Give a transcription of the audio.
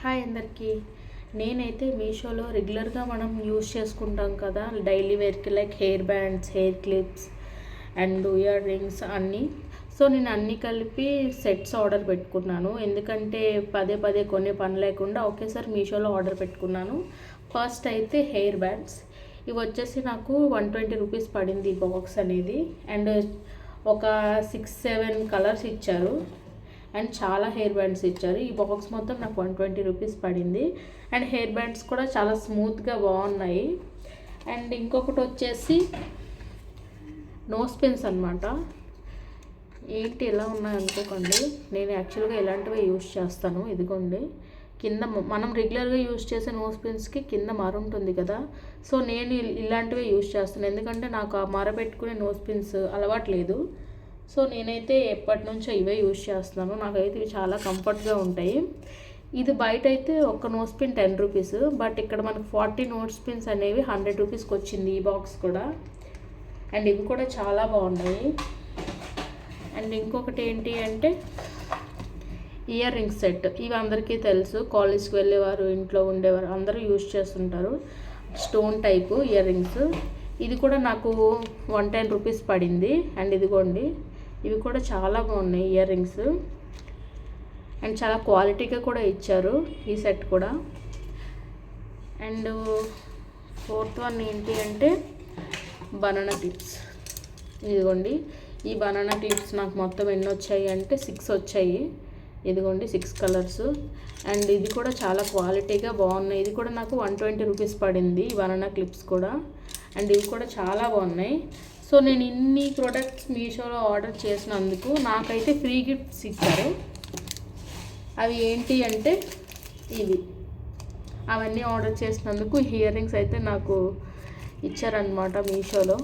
Hi అందరికీ. నేనైతే మీషోలో రెగ్యులర్గా మనం యూస్ చేసుకుంటాం కదా, డైలీ వేర్కి like hair bands, hair clips and ear rings అన్నీ. సో నేను అన్నీ కలిపి సెట్స్ ఆర్డర్ పెట్టుకున్నాను, ఎందుకంటే పదే పదే కొనే పని లేకుండా ఒకేసారి మీషోలో ఆర్డర్ పెట్టుకున్నాను. ఫస్ట్ అయితే హెయిర్ బ్యాండ్స్, ఇవి వచ్చేసి నాకు 120 రూపీస్ పడింది ఈ బాక్స్ అనేది. అండ్ ఒక 6-7 కలర్స్ ఇచ్చారు అండ్ చాలా హెయిర్ బ్యాండ్స్ ఇచ్చారు. ఈ బాక్స్ మొత్తం నాకు 120 రూపీస్ పడింది. అండ్ హెయిర్ బ్యాండ్స్ కూడా చాలా స్మూత్గా బాగున్నాయి. అండ్ ఇంకొకటి వచ్చేసి నోస్ పిన్స్ అనమాట. ఏంటి ఇలా ఉన్నాయి అనుకోకండి, నేను యాక్చువల్గా ఇలాంటివి యూస్ చేస్తాను. ఇదిగోండి, కింద మనం రెగ్యులర్గా యూస్ చేసే నోస్ పిన్స్కి కింద మర ఉంటుంది కదా, సో నేను ఇలాంటివే యూస్ చేస్తాను, ఎందుకంటే నాకు ఆ మర పెట్టుకునే నోస్ పిన్స్ అలవాటు లేదు. సో నేనైతే ఎప్పటి నుంచో ఇవే యూజ్ చేస్తున్నాను. నాకైతే ఇవి చాలా కంఫర్ట్గా ఉంటాయి. ఇది బయట అయితే ఒక నోస్ పిన్ 10 రూపీస్, బట్ ఇక్కడ మనకు 40 నోస్ పిన్స్ అనేవి 100 రూపీస్కి వచ్చింది ఈ బాక్స్ కూడా. అండ్ ఇవి కూడా చాలా బాగున్నాయి. అండ్ ఇంకొకటి ఏంటి అంటే ఇయర్ రింగ్స్ సెట్. ఇవి అందరికీ తెలుసు, కాలేజ్కి వెళ్ళేవారు, ఇంట్లో ఉండేవారు అందరూ యూజ్ చేస్తుంటారు. Stone type ear rings. ఇది కూడా నాకు 110 రూపీస్ పడింది. అండ్ ఇదిగోండి, ఇవి కూడా చాలా బాగున్నాయి ఇయర్ రింగ్స్. అండ్ చాలా క్వాలిటీగా కూడా ఇచ్చారు ఈ సెట్ కూడా. అండ్ ఫోర్త్ వన్ ఏంటి అంటే బనానా టిప్స్. ఇదిగోండి, ఈ బనానా టిప్స్ నాకు మొత్తం ఎన్ని వచ్చాయి అంటే 6 వచ్చాయి. ఇదిగోండి 6 కలర్స్. అండ్ ఇది కూడా చాలా క్వాలిటీగా బాగున్నాయి. ఇది కూడా నాకు 120 రూపీస్ పడింది ఈ బనానా క్లిప్స్ కూడా. అండ్ ఇవి కూడా చాలా బాగున్నాయి. సో నేను ఇన్ని ప్రోడక్ట్స్ మీషోలో ఆర్డర్ చేసినందుకు నాకైతే ఫ్రీ గిఫ్ట్స్ ఇచ్చారు. అవి ఏంటి అంటే ఇవి, అవన్నీ ఆర్డర్ చేసినందుకు ఇయర్ రింగ్స్ అయితే నాకు ఇచ్చారనమాట మీషోలో.